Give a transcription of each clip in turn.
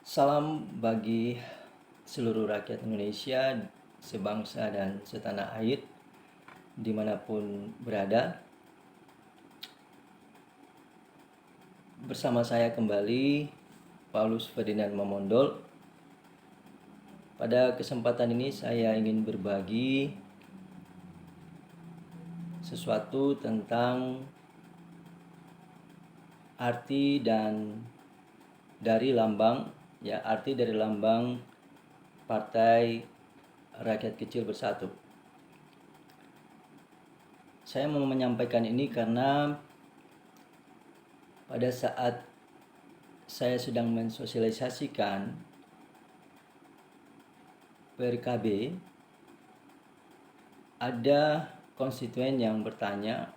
Salam bagi seluruh rakyat Indonesia, sebangsa dan setanah air, dimanapun berada. Bersama saya kembali, Paulus Ferdinand Momondol. Pada kesempatan ini saya ingin berbagi sesuatu tentang arti dari lambang Partai Rakyat Kecil Bersatu. Saya mau menyampaikan ini karena pada saat saya sedang mensosialisasikan PRKB, ada konstituen yang bertanya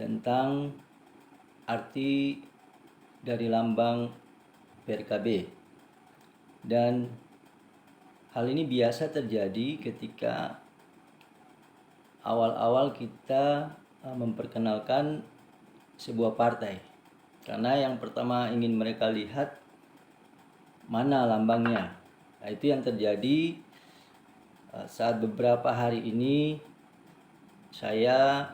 tentang arti dari lambang PRKB. Dan hal ini biasa terjadi ketika awal-awal kita memperkenalkan sebuah partai. Karena yang pertama ingin mereka lihat mana lambangnya. Nah, itu yang terjadi saat beberapa hari ini saya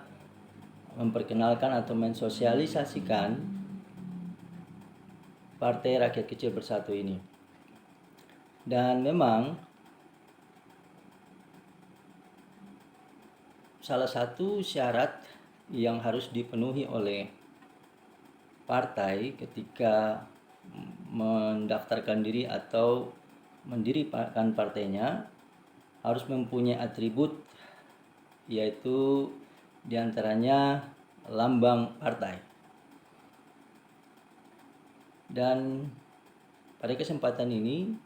memperkenalkan atau mensosialisasikan Partai Rakyat Kecil Bersatu ini. Dan memang salah satu syarat yang harus dipenuhi oleh partai ketika mendaftarkan diri atau mendirikan partainya harus mempunyai atribut, yaitu diantaranya lambang partai. Dan pada kesempatan ini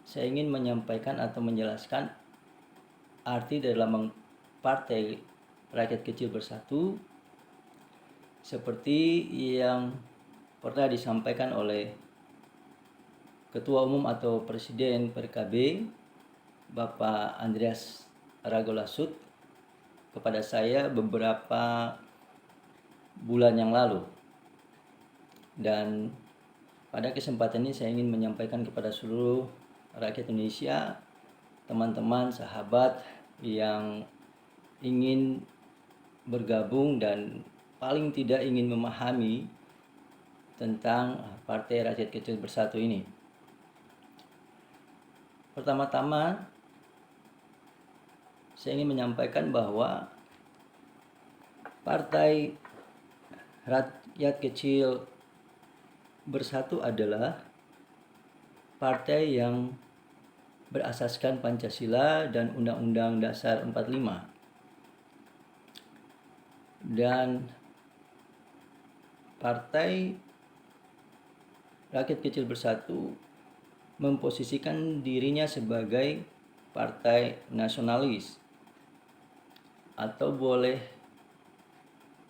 saya ingin menyampaikan atau menjelaskan arti dari lambang Partai Rakyat Kecil Bersatu seperti yang pernah disampaikan oleh Ketua Umum atau Presiden PRKB Bapak Andreas Ragolasut kepada saya beberapa bulan yang lalu. Dan pada kesempatan ini saya ingin menyampaikan kepada seluruh rakyat Indonesia, teman-teman, sahabat yang ingin bergabung dan paling tidak ingin memahami tentang Partai Rakyat Kecil Bersatu ini. Pertama-tama saya ingin menyampaikan bahwa Partai Rakyat Kecil Bersatu adalah partai yang berasaskan Pancasila dan Undang-Undang Dasar 45. Dan Partai Rakyat Kecil Bersatu memposisikan dirinya sebagai partai nasionalis, atau boleh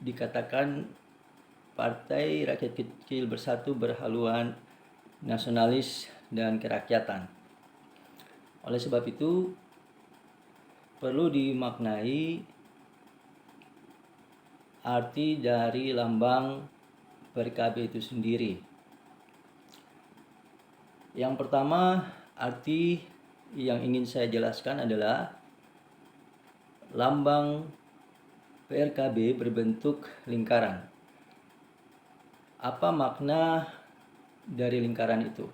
dikatakan Partai Rakyat Kecil Bersatu berhaluan nasionalis dan kerakyatan. Oleh sebab itu perlu dimaknai arti dari lambang PRKB itu sendiri. Yang pertama, arti yang ingin saya jelaskan adalah lambang PRKB berbentuk lingkaran. Apa makna dari lingkaran itu?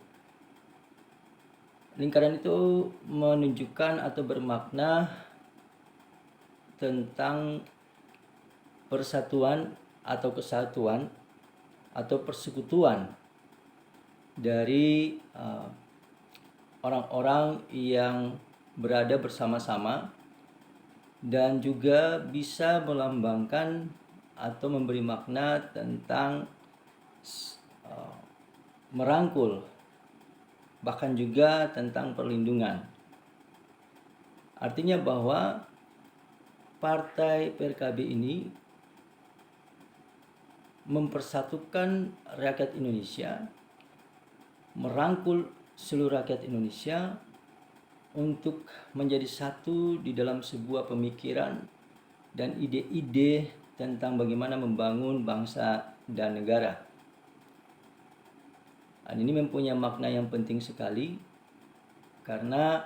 Lingkaran itu menunjukkan atau bermakna tentang persatuan atau kesatuan atau persekutuan dari orang-orang yang berada bersama-sama, dan juga bisa melambangkan atau memberi makna tentang merangkul, bahkan juga tentang perlindungan. Artinya bahwa Partai PRKB ini mempersatukan rakyat Indonesia, merangkul seluruh rakyat Indonesia untuk menjadi satu di dalam sebuah pemikiran dan ide-ide tentang bagaimana membangun bangsa dan negara. Dan ini mempunyai makna yang penting sekali karena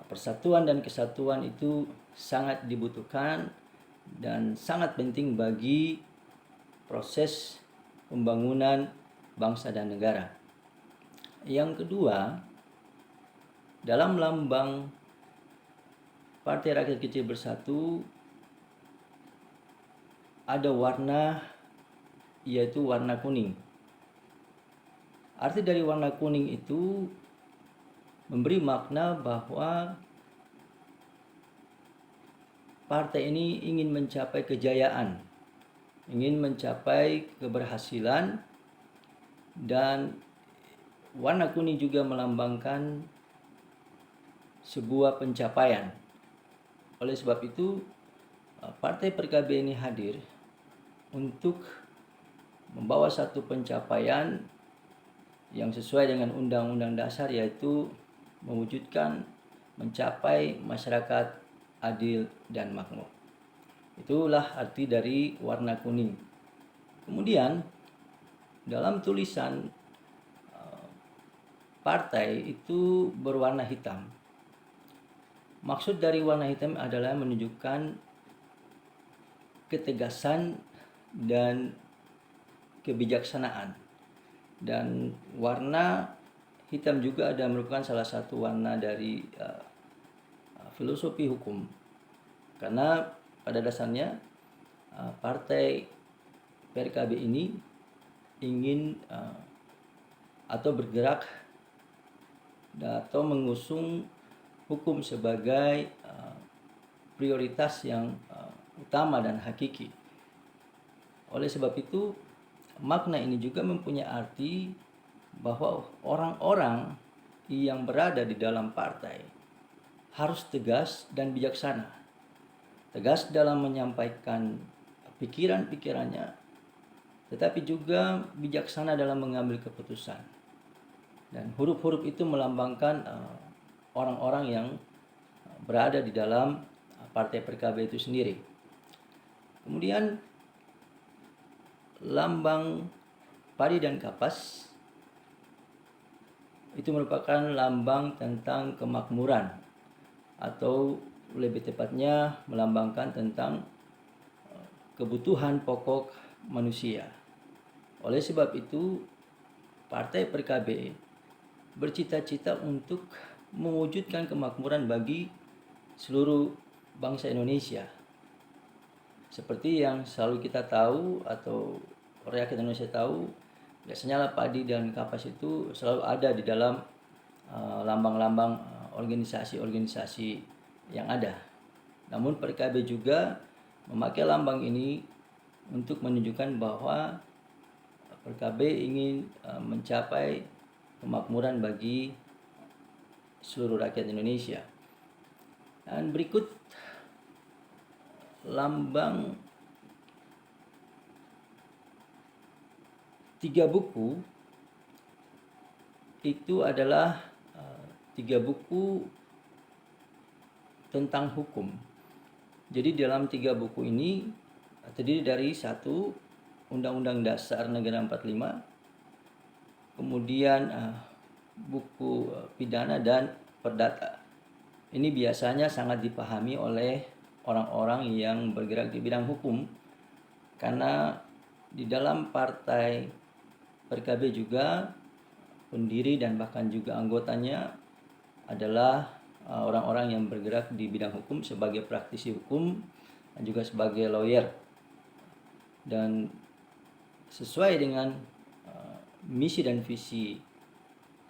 persatuan dan kesatuan itu sangat dibutuhkan dan sangat penting bagi proses pembangunan bangsa dan negara. Yang kedua, dalam lambang Partai Rakyat Kecil Bersatu ada warna, yaitu warna kuning. Arti dari warna kuning itu memberi makna bahwa partai ini ingin mencapai kejayaan, ingin mencapai keberhasilan, dan warna kuning juga melambangkan sebuah pencapaian. Oleh sebab itu, Partai PKB ini hadir untuk membawa satu pencapaian yang sesuai dengan Undang-Undang Dasar, yaitu mewujudkan mencapai masyarakat adil dan makmur. Itulah arti dari warna kuning. Kemudian dalam tulisan partai itu berwarna hitam. Maksud dari warna hitam adalah menunjukkan ketegasan dan kebijaksanaan. Dan warna hitam juga ada merupakan salah satu warna dari filosofi hukum. Karena pada dasarnya partai PKB ini ingin atau bergerak atau mengusung hukum sebagai prioritas yang utama dan hakiki. Oleh sebab itu, makna ini juga mempunyai arti bahwa orang-orang yang berada di dalam partai harus tegas dan bijaksana. Tegas dalam menyampaikan pikiran-pikirannya, tetapi juga bijaksana dalam mengambil keputusan. Dan huruf-huruf itu melambangkan orang-orang yang berada di dalam partai PKB itu sendiri. Kemudian lambang padi dan kapas itu merupakan lambang tentang kemakmuran, atau lebih tepatnya melambangkan tentang kebutuhan pokok manusia. Oleh sebab itu, Partai PKB bercita-cita untuk mewujudkan kemakmuran bagi seluruh bangsa Indonesia. Seperti yang selalu kita tahu atau rakyat Indonesia tahu, biasanya padi dan kapas itu selalu ada di dalam lambang-lambang organisasi-organisasi yang ada. Namun PKB juga memakai lambang ini untuk menunjukkan bahwa PKB ingin mencapai kemakmuran bagi seluruh rakyat Indonesia. Dan berikut lambang 3 buku itu adalah 3 buku tentang hukum. Jadi dalam 3 buku ini terdiri dari 1 Undang-Undang Dasar Negara 45, kemudian buku pidana dan perdata. Ini biasanya sangat dipahami oleh orang-orang yang bergerak di bidang hukum, karena di dalam partai PKB juga pendiri dan bahkan juga anggotanya adalah orang-orang yang bergerak di bidang hukum sebagai praktisi hukum dan juga sebagai lawyer. Dan sesuai dengan misi dan visi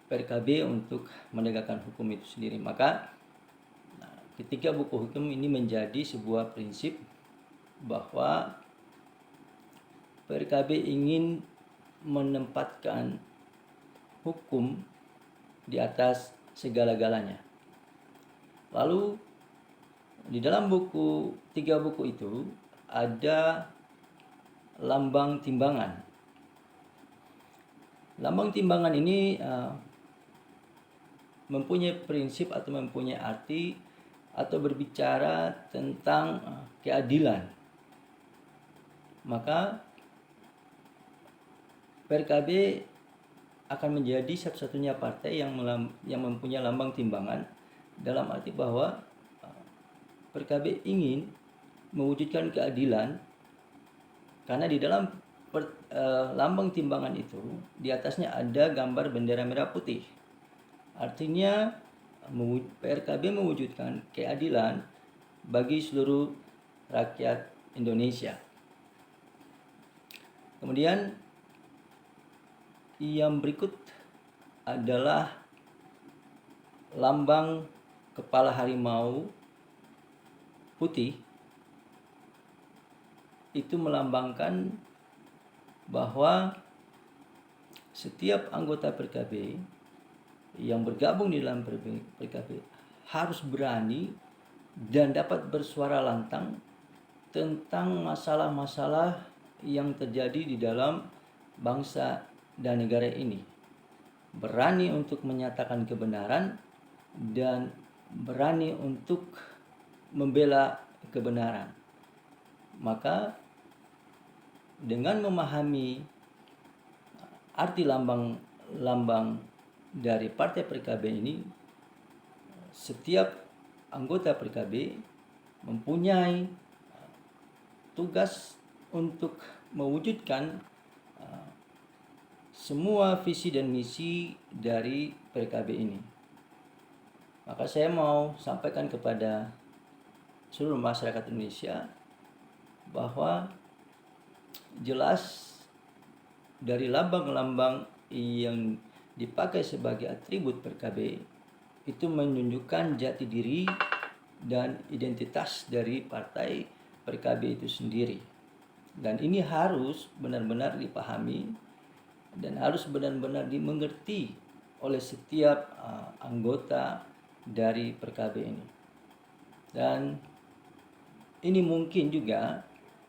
PKB untuk menegakkan hukum itu sendiri, maka ketika buku hukum ini menjadi sebuah prinsip bahwa PKB ingin menempatkan hukum di atas segala-galanya. Lalu di dalam 3 buku itu ada lambang timbangan. Lambang timbangan ini mempunyai prinsip atau mempunyai arti atau berbicara tentang keadilan. Maka PKB akan menjadi satu-satunya partai yang mempunyai lambang timbangan, dalam arti bahwa PKB ingin mewujudkan keadilan, karena di dalam lambang timbangan itu di atasnya ada gambar bendera merah putih. Artinya PRKB mewujudkan keadilan bagi seluruh rakyat Indonesia. Kemudian yang berikut adalah lambang kepala harimau putih. Itu melambangkan bahwa setiap anggota PKB yang bergabung di dalam PKB harus berani dan dapat bersuara lantang tentang masalah-masalah yang terjadi di dalam bangsa dan negara ini. Berani untuk menyatakan kebenaran dan berani untuk membela kebenaran. Maka dengan memahami arti lambang dari partai PKB ini, setiap anggota PKB mempunyai tugas untuk mewujudkan semua visi dan misi dari PKB ini. Maka saya mau sampaikan kepada seluruh masyarakat Indonesia bahwa jelas dari lambang-lambang yang dipakai sebagai atribut PKB itu menunjukkan jati diri dan identitas dari partai PKB itu sendiri. Dan ini harus benar-benar dipahami dan harus benar-benar dimengerti oleh setiap anggota dari PKB ini. Dan ini mungkin juga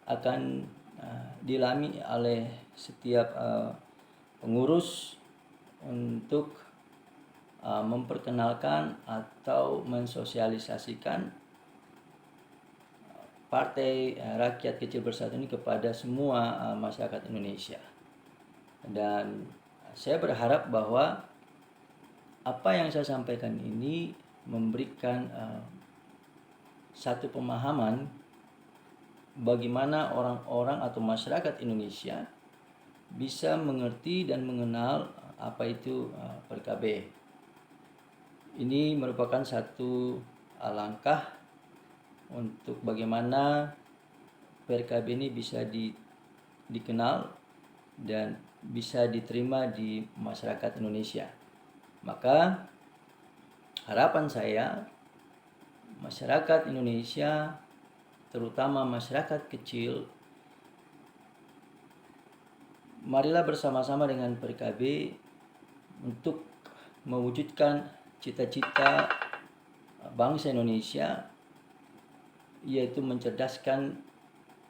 akan dialami oleh setiap pengurus untuk memperkenalkan atau mensosialisasikan Partai Rakyat Kecil Bersatu ini kepada semua masyarakat Indonesia. Dan saya berharap bahwa apa yang saya sampaikan ini memberikan satu pemahaman bagaimana orang-orang atau masyarakat Indonesia bisa mengerti dan mengenal apa itu PKB. Ini merupakan satu langkah untuk bagaimana PKB ini bisa dikenal dan bisa diterima di masyarakat Indonesia. Maka harapan saya, masyarakat Indonesia, terutama masyarakat kecil, marilah bersama-sama dengan PKB untuk mewujudkan cita-cita bangsa Indonesia, yaitu mencerdaskan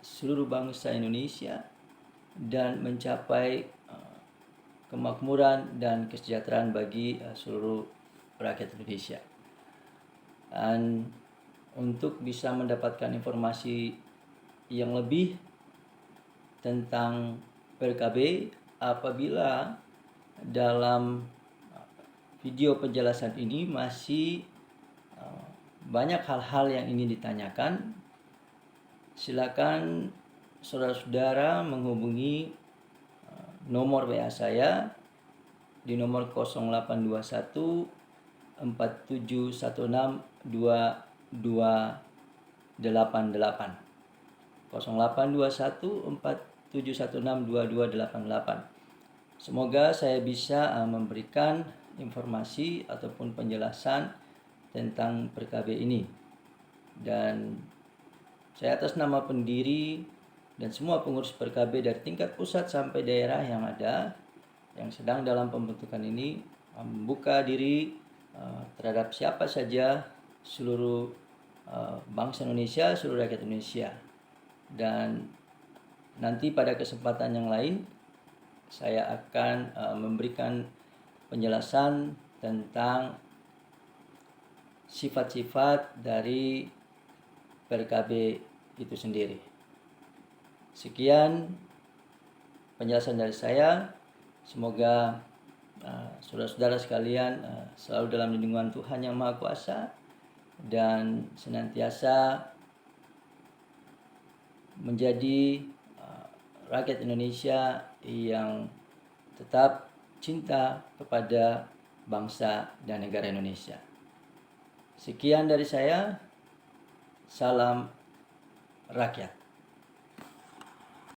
seluruh bangsa Indonesia dan mencapai kemakmuran dan kesejahteraan bagi seluruh rakyat Indonesia. Dan untuk bisa mendapatkan informasi yang lebih tentang PKB, apabila dalam video penjelasan ini masih banyak hal-hal yang ingin ditanyakan, silakan saudara-saudara menghubungi nomor WA saya di nomor 0821 4716 2288 0821 4716 2288. Semoga saya bisa memberikan informasi ataupun penjelasan tentang PKB ini. Dan saya atas nama pendiri dan semua pengurus PKB dari tingkat pusat sampai daerah yang ada, yang sedang dalam pembentukan ini, membuka diri terhadap siapa saja seluruh bangsa Indonesia, seluruh rakyat Indonesia. Dan nanti pada kesempatan yang lain saya akan memberikan penjelasan tentang sifat-sifat dari PKB itu sendiri. Sekian penjelasan dari saya. Semoga saudara-saudara sekalian selalu dalam lindungan Tuhan Yang Maha Kuasa dan senantiasa menjadi rakyat Indonesia yang tetap cinta kepada bangsa dan negara Indonesia. Sekian dari saya. Salam rakyat.